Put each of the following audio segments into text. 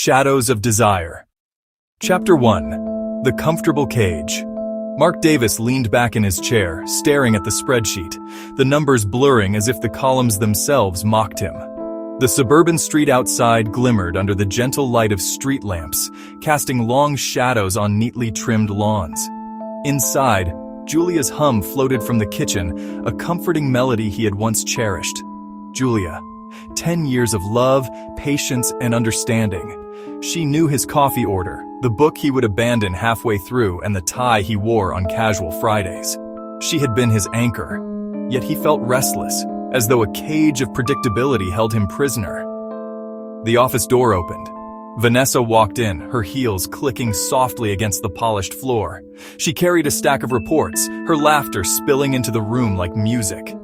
Shadows of Desire. Chapter 1. The Comfortable Cage. Mark Davis leaned back in his chair, staring at the spreadsheet, the numbers blurring as if the columns themselves mocked him. The suburban street outside glimmered under the gentle light of street lamps, casting long shadows on neatly trimmed lawns. Inside, Julia's hum floated from the kitchen, a comforting melody he had once cherished. Julia. 10 years of love, patience, and understanding. She knew his coffee order, the book he would abandon halfway through, and the tie he wore on casual Fridays. She had been his anchor, yet he felt restless, as though a cage of predictability held him prisoner. The office door opened. Vanessa walked in, her heels clicking softly against the polished floor. She carried a stack of reports, her laughter spilling into the room like music.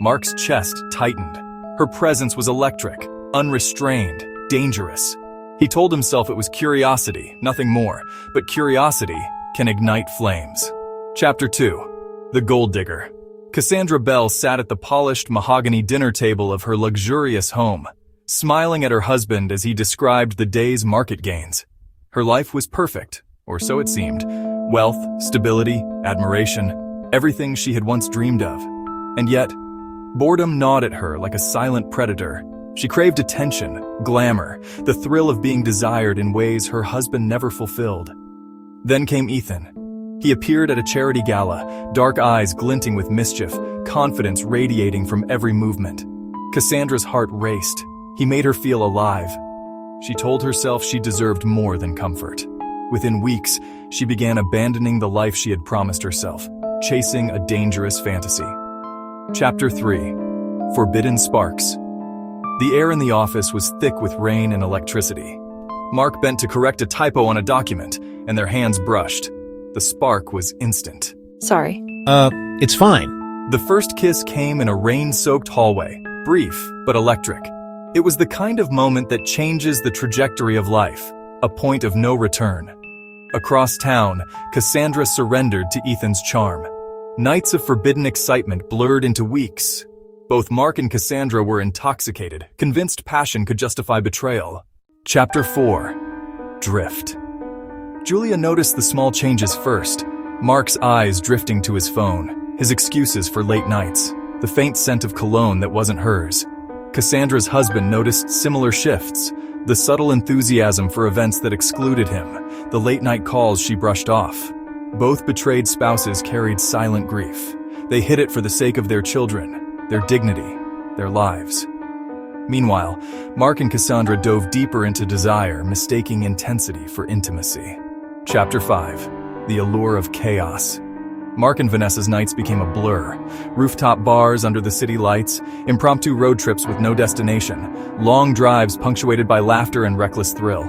Mark's chest tightened. Her presence was electric, unrestrained, dangerous. He told himself it was curiosity, nothing more, but curiosity can ignite flames. Chapter 2. The Gold Digger. Cassandra Bell sat at the polished mahogany dinner table of her luxurious home, smiling at her husband as he described the day's market gains. Her life was perfect, or so it seemed. Wealth, stability, admiration, everything she had once dreamed of. And yet, boredom gnawed at her like a silent predator. She craved attention, glamour, the thrill of being desired in ways her husband never fulfilled. Then came Ethan. He appeared at a charity gala, dark eyes glinting with mischief, confidence radiating from every movement. Cassandra's heart raced. He made her feel alive. She told herself she deserved more than comfort. Within weeks, she began abandoning the life she had promised herself, chasing a dangerous fantasy. Chapter 3. Forbidden Sparks. The air in the office was thick with rain and electricity. Mark bent to correct a typo on a document, and their hands brushed. The spark was instant. Sorry. It's fine. The first kiss came in a rain-soaked hallway, brief but electric. It was the kind of moment that changes the trajectory of life, a point of no return. Across town, Cassandra surrendered to Ethan's charm. Nights of forbidden excitement blurred into weeks. Both Mark and Cassandra were intoxicated, convinced passion could justify betrayal. Chapter 4. Drift. Julia noticed the small changes first. Mark's eyes drifting to his phone, his excuses for late nights, the faint scent of cologne that wasn't hers. Cassandra's husband noticed similar shifts, the subtle enthusiasm for events that excluded him, the late-night calls she brushed off. Both betrayed spouses carried silent grief. They hid it for the sake of their children, their dignity, their lives. Meanwhile, Mark and Cassandra dove deeper into desire, mistaking intensity for intimacy. Chapter 5. The Allure of Chaos. Mark and Vanessa's nights became a blur. Rooftop bars under the city lights, impromptu road trips with no destination, long drives punctuated by laughter and reckless thrill.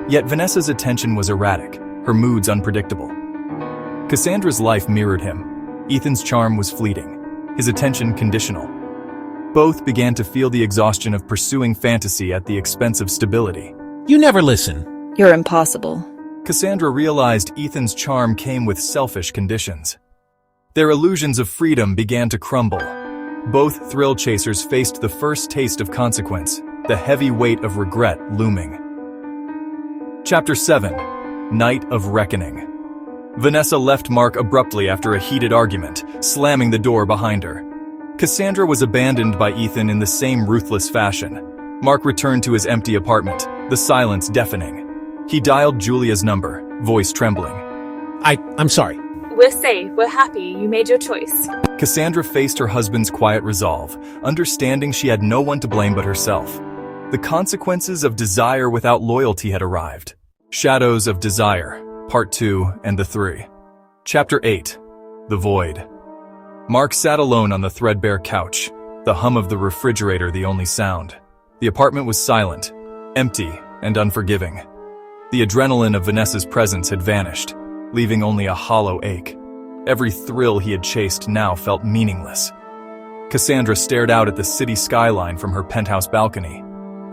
Yet Vanessa's attention was erratic, her moods unpredictable. Cassandra's life mirrored him. Ethan's charm was fleeting, his attention conditional. Both began to feel the exhaustion of pursuing fantasy at the expense of stability. You never listen. You're impossible. Cassandra realized Ethan's charm came with selfish conditions. Their illusions of freedom began to crumble. Both thrill chasers faced the first taste of consequence, the heavy weight of regret looming. Chapter 7. Night of Reckoning. Vanessa left Mark abruptly after a heated argument, slamming the door behind her. Cassandra was abandoned by Ethan in the same ruthless fashion. Mark returned to his empty apartment, the silence deafening. He dialed Julia's number, voice trembling. I'm sorry. We're safe, we're happy, you made your choice. Cassandra faced her husband's quiet resolve, understanding she had no one to blame but herself. The consequences of desire without loyalty had arrived. Shadows of Desire, Part 2 and the 3. Chapter 8. The Void. Mark sat alone on the threadbare couch, the hum of the refrigerator the only sound. The apartment was silent, empty, and unforgiving. The adrenaline of Vanessa's presence had vanished, leaving only a hollow ache. Every thrill he had chased now felt meaningless. Cassandra stared out at the city skyline from her penthouse balcony.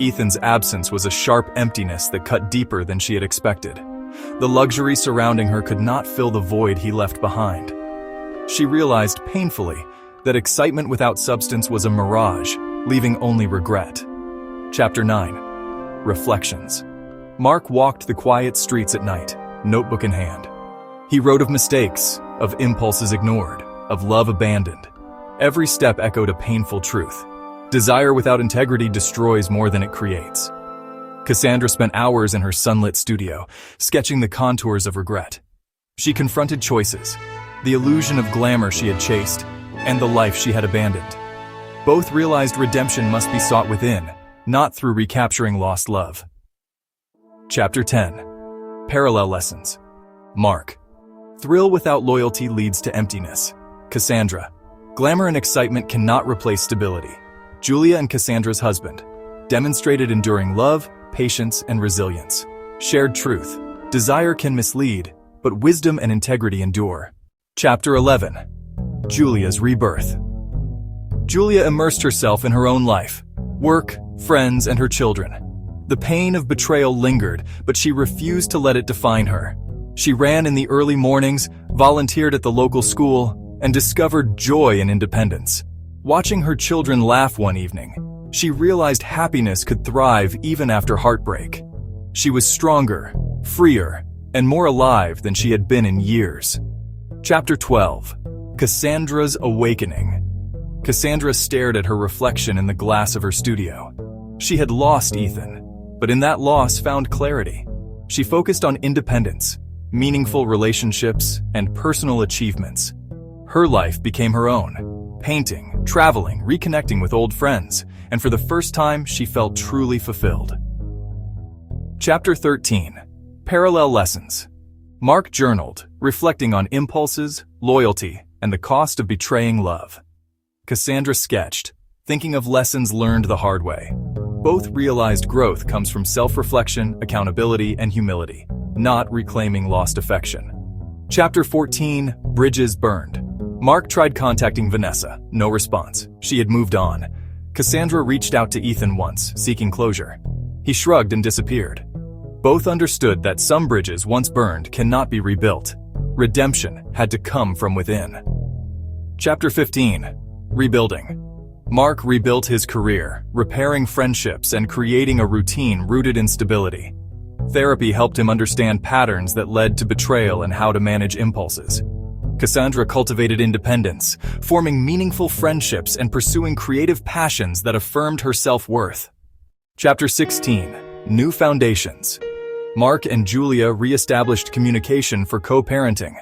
Ethan's absence was a sharp emptiness that cut deeper than she had expected. The luxury surrounding her could not fill the void he left behind. She realized painfully that excitement without substance was a mirage, leaving only regret. Chapter 9. Reflections. Mark walked the quiet streets at night, notebook in hand. He wrote of mistakes, of impulses ignored, of love abandoned. Every step echoed a painful truth. Desire without integrity destroys more than it creates. Cassandra spent hours in her sunlit studio, sketching the contours of regret. She confronted choices, the illusion of glamour she had chased, and the life she had abandoned. Both realized redemption must be sought within, not through recapturing lost love. Chapter 10. Parallel Lessons. Mark. Thrill without loyalty leads to emptiness. Cassandra. Glamour and excitement cannot replace stability. Julia and Cassandra's husband demonstrated enduring love, patience, and resilience. Shared truth. Desire can mislead, but wisdom and integrity endure. Chapter 11. Julia's rebirth. Julia immersed herself in her own life, work, friends, and her children. The pain of betrayal lingered, but she refused to let it define her. She ran in the early mornings, volunteered at the local school, and discovered joy in independence. Watching her children laugh one evening, she realized happiness could thrive even after heartbreak. She was stronger, freer, and more alive than she had been in years. Chapter 12. Cassandra's Awakening. Cassandra stared at her reflection in the glass of her studio. She had lost Ethan, but in that loss found clarity. She focused on independence, meaningful relationships, and personal achievements. Her life became her own, painting, traveling, reconnecting with old friends, and for the first time she felt truly fulfilled. Chapter 13. Parallel Lessons. Mark journaled, reflecting on impulses, loyalty, and the cost of betraying love. Cassandra sketched, thinking of lessons learned the hard way. Both realized growth comes from self-reflection, accountability, and humility, not reclaiming lost affection. Chapter 14. Bridges Burned. Mark tried contacting Vanessa, no response. She had moved on. Cassandra reached out to Ethan once, seeking closure. He shrugged and disappeared. Both understood that some bridges once burned cannot be rebuilt. Redemption had to come from within. Chapter 15. Rebuilding. Mark rebuilt his career, repairing friendships and creating a routine rooted in stability. Therapy helped him understand patterns that led to betrayal and how to manage impulses. Cassandra cultivated independence, forming meaningful friendships and pursuing creative passions that affirmed her self-worth. Chapter 16. New Foundations. Mark and Julia re-established communication for co-parenting.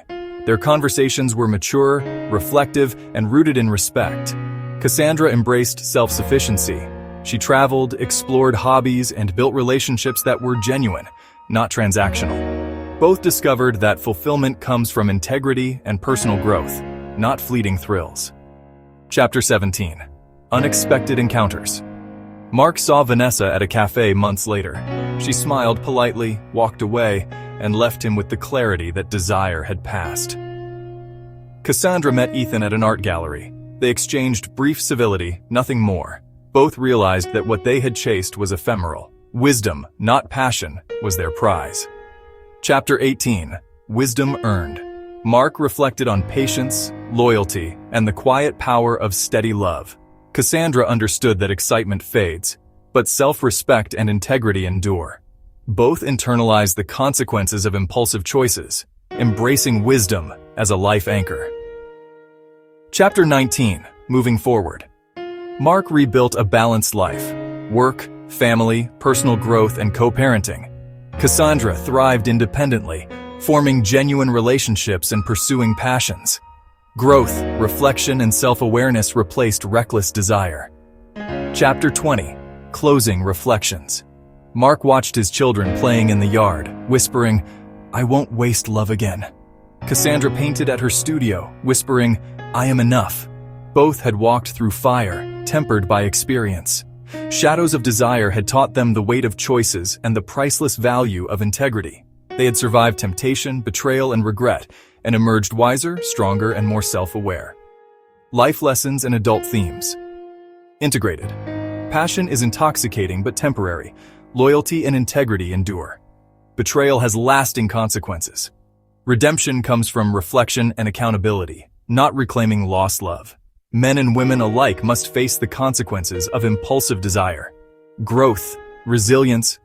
Their conversations were mature, reflective, and rooted in respect. Cassandra embraced self-sufficiency. She traveled, explored hobbies, and built relationships that were genuine, not transactional. Both discovered that fulfillment comes from integrity and personal growth, not fleeting thrills. Chapter 17. Unexpected Encounters. Mark saw Vanessa at a cafe months later. She smiled politely, walked away, and left him with the clarity that desire had passed. Cassandra met Ethan at an art gallery. They exchanged brief civility, nothing more. Both realized that what they had chased was ephemeral. Wisdom, not passion, was their prize. Chapter 18. Wisdom Earned. Mark reflected on patience, loyalty, and the quiet power of steady love. Cassandra understood that excitement fades, but self-respect and integrity endure. Both internalized the consequences of impulsive choices, embracing wisdom as a life anchor. Chapter 19. Moving Forward. Mark rebuilt a balanced life: work, family, personal growth, and co-parenting. Cassandra thrived independently, forming genuine relationships and pursuing passions. Growth, reflection, and self-awareness replaced reckless desire. Chapter 20. Closing Reflections. Mark watched his children playing in the yard, whispering, "I won't waste love again." Cassandra painted at her studio, whispering, "I am enough." Both had walked through fire, tempered by experience. Shadows of desire had taught them the weight of choices and the priceless value of integrity. They had survived temptation, betrayal, and regret, and emerged wiser, stronger, and more self-aware. Life lessons and adult themes. Integrated. Passion is intoxicating but temporary. Loyalty and integrity endure. Betrayal has lasting consequences. Redemption comes from reflection and accountability, not reclaiming lost love. Men and women alike must face the consequences of impulsive desire. Growth, resilience,